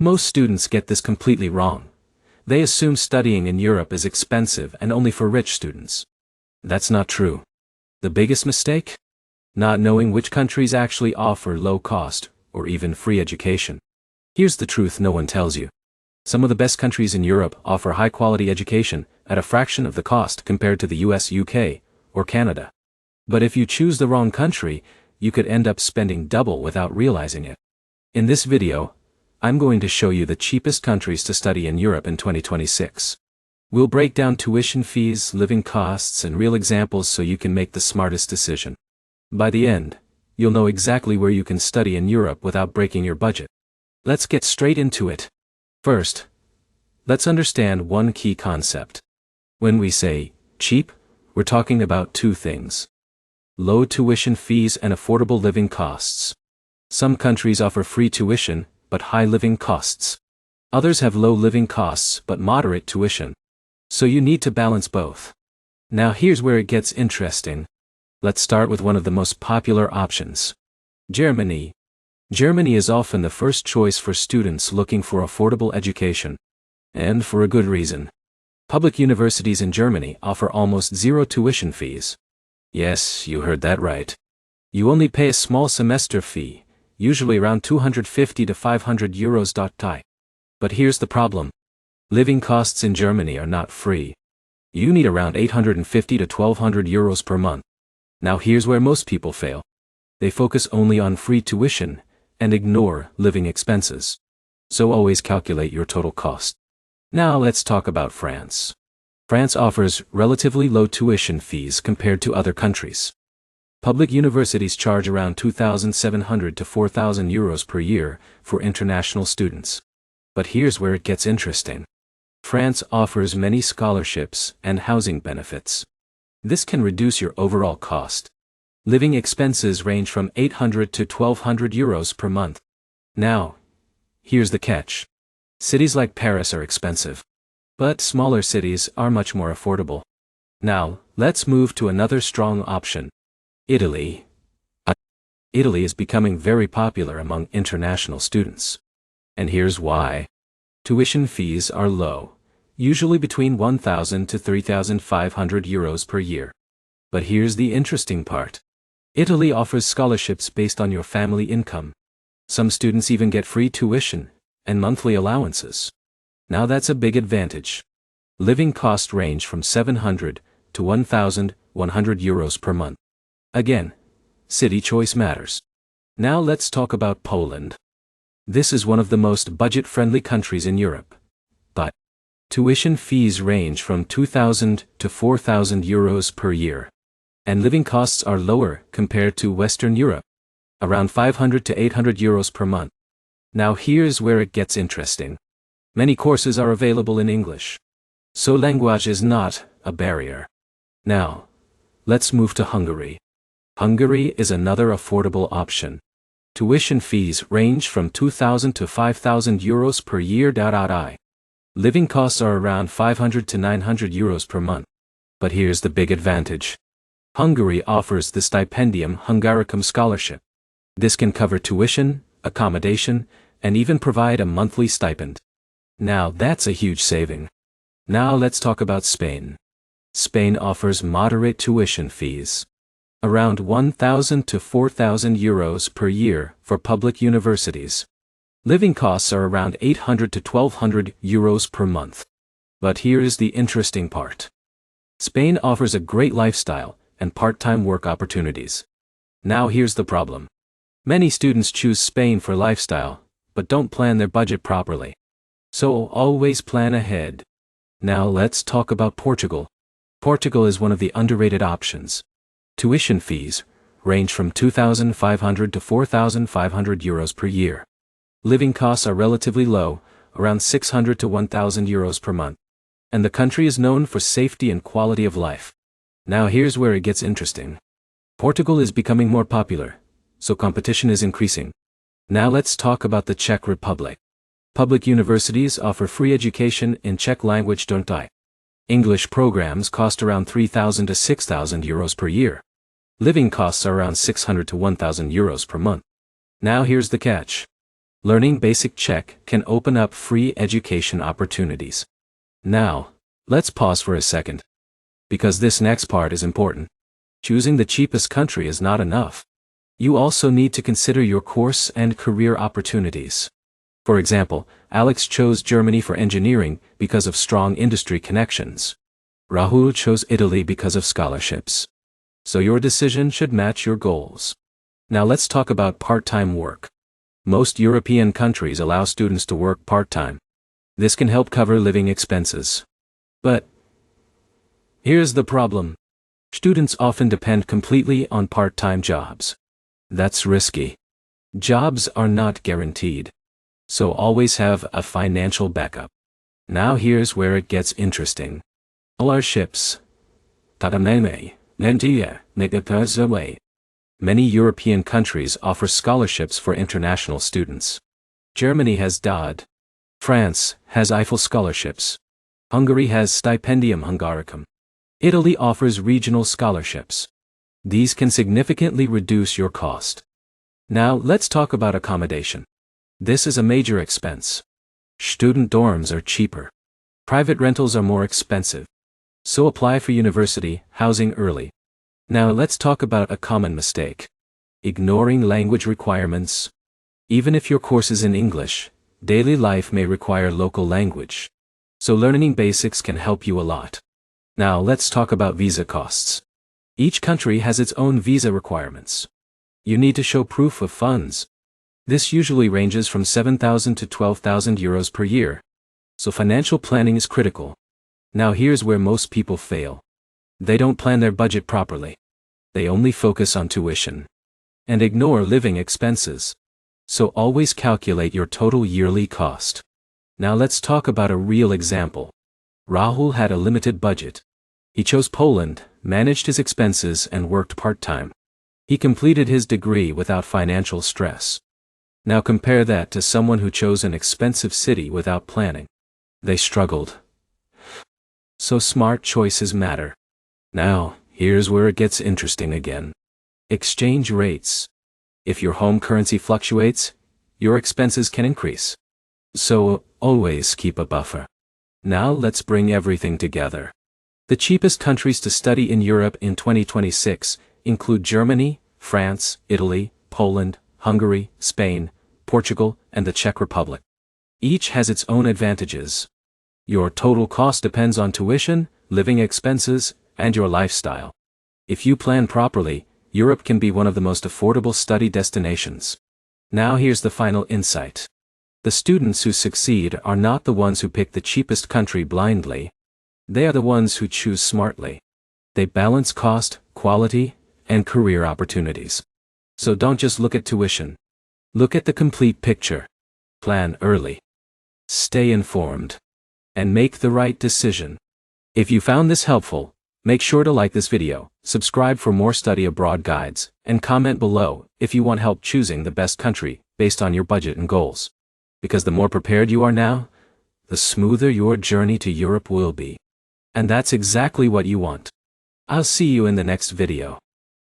Most students get this completely wrong. They assume studying in Europe is expensive and only for rich students. That's not true. The biggest mistake? Not knowing which countries actually offer low-cost, or even free education. Here's the truth no one tells you. Some of the best countries in Europe offer high-quality education at a fraction of the cost compared to the US, UK, or Canada. But if you choose the wrong country, you could end up spending double without realizing it. In this video, I'm going to show you the cheapest countries to study in Europe in 2026. We'll break down tuition fees, living costs, and real examples so you can make the smartest decision. By the end, you'll know exactly where you can study in Europe without breaking your budget. Let's get straight into it. First, let's understand one key concept. When we say cheap, we're talking about two things: low tuition fees and affordable living costs. Some countries offer free tuition, but high living costs. Others have low living costs but moderate tuition. So you need to balance both. Now here's where it gets interesting. Let's start with one of the most popular options: Germany. Germany is often the first choice for students looking for affordable education. And for a good reason. Public universities in Germany offer almost zero tuition fees. Yes, you heard that right. You only pay a small semester fee, usually around 250 to 500 euros. But here's the problem. Living costs in Germany are not free. You need around 850 to 1200 euros per month. Now here's where most people fail. They focus only on free tuition and ignore living expenses. So always calculate your total cost. Now let's talk about France. France offers relatively low tuition fees compared to other countries. Public universities charge around 2,700 to 4,000 euros per year for international students. But here's where it gets interesting. France offers many scholarships and housing benefits. This can reduce your overall cost. Living expenses range from 800 to 1,200 euros per month. Now, here's the catch. Cities like Paris are expensive. But smaller cities are much more affordable. Now, let's move to another strong option. Italy. Italy is becoming very popular among international students. And here's why. Tuition fees are low, usually between 1,000 to 3,500 euros per year. But here's the interesting part. Italy offers scholarships based on your family income. Some students even get free tuition and monthly allowances. Now that's a big advantage. Living costs range from 700 to 1,100 euros per month. Again, city choice matters. Now let's talk about Poland. This is one of the most budget-friendly countries in Europe. But tuition fees range from 2,000 to 4,000 euros per year. And living costs are lower compared to Western Europe, around 500 to 800 euros per month. Now here's where it gets interesting. Many courses are available in English. So language is not a barrier. Now, let's move to Hungary. Hungary is another affordable option. Tuition fees range from 2,000 to 5,000 euros per year. Living costs are around 500 to 900 euros per month. But here's the big advantage. Hungary offers the Stipendium Hungaricum scholarship. This can cover tuition, accommodation, and even provide a monthly stipend. Now that's a huge saving. Now let's talk about Spain. Spain offers moderate tuition fees. Around 1,000 to 4,000 euros per year for public universities. Living costs are around 800 to 1,200 euros per month. But here is the interesting part. Spain offers a great lifestyle and part-time work opportunities. Now here's the problem. Many students choose Spain for lifestyle, but don't plan their budget properly. So always plan ahead. Now let's talk about Portugal. Portugal is one of the underrated options. Tuition fees range from 2,500 to 4,500 euros per year. Living costs are relatively low, around 600 to 1,000 euros per month. And the country is known for safety and quality of life. Now here's where it gets interesting. Portugal is becoming more popular, so competition is increasing. Now let's talk about the Czech Republic. Public universities offer free education in Czech language. English programs cost around 3,000 to 6,000 euros per year. Living costs are around 600 to 1,000 euros per month. Now here's the catch. Learning basic Czech can open up free education opportunities. Now, let's pause for a second. Because this next part is important. Choosing the cheapest country is not enough. You also need to consider your course and career opportunities. For example, Alex chose Germany for engineering because of strong industry connections. Rahul chose Italy because of scholarships. So your decision should match your goals. Now let's talk about part-time work. Most European countries allow students to work part-time. This can help cover living expenses. But here's the problem. Students often depend completely on part-time jobs. That's risky. Jobs are not guaranteed. So always have a financial backup. Now here's where it gets interesting. Scholarships. Many European countries offer scholarships for international students. Germany has DAAD. France has EIFL scholarships. Hungary has Stipendium Hungaricum. Italy offers regional scholarships. These can significantly reduce your cost. Now let's talk about accommodation. This is a major expense. Student dorms are cheaper. Private rentals are more expensive. So apply for university housing early. Now let's talk about a common mistake. Ignoring language requirements. Even if your course is in English, daily life may require local language. So learning basics can help you a lot. Now let's talk about visa costs. Each country has its own visa requirements. You need to show proof of funds. This usually ranges from 7,000 to 12,000 euros per year. So financial planning is critical. Now here's where most people fail. They don't plan their budget properly. They only focus on tuition and ignore living expenses. So always calculate your total yearly cost. Now let's talk about a real example. Rahul had a limited budget. He chose Poland, managed his expenses and worked part-time. He completed his degree without financial stress. Now compare that to someone who chose an expensive city without planning. They struggled. So smart choices matter. Now, here's where it gets interesting again. Exchange rates. If your home currency fluctuates, your expenses can increase. So, always keep a buffer. Now let's bring everything together. The cheapest countries to study in Europe in 2026 include Germany, France, Italy, Poland, Hungary, Spain, Portugal, and the Czech Republic. Each has its own advantages. Your total cost depends on tuition, living expenses, and your lifestyle. If you plan properly, Europe can be one of the most affordable study destinations. Now here's the final insight. The students who succeed are not the ones who pick the cheapest country blindly. They are the ones who choose smartly. They balance cost, quality, and career opportunities. So don't just look at tuition. Look at the complete picture. Plan early. Stay informed. And make the right decision. If you found this helpful, make sure to like this video, subscribe for more study abroad guides, and comment below if you want help choosing the best country based on your budget and goals. Because the more prepared you are now, the smoother your journey to Europe will be. And that's exactly what you want. I'll see you in the next video.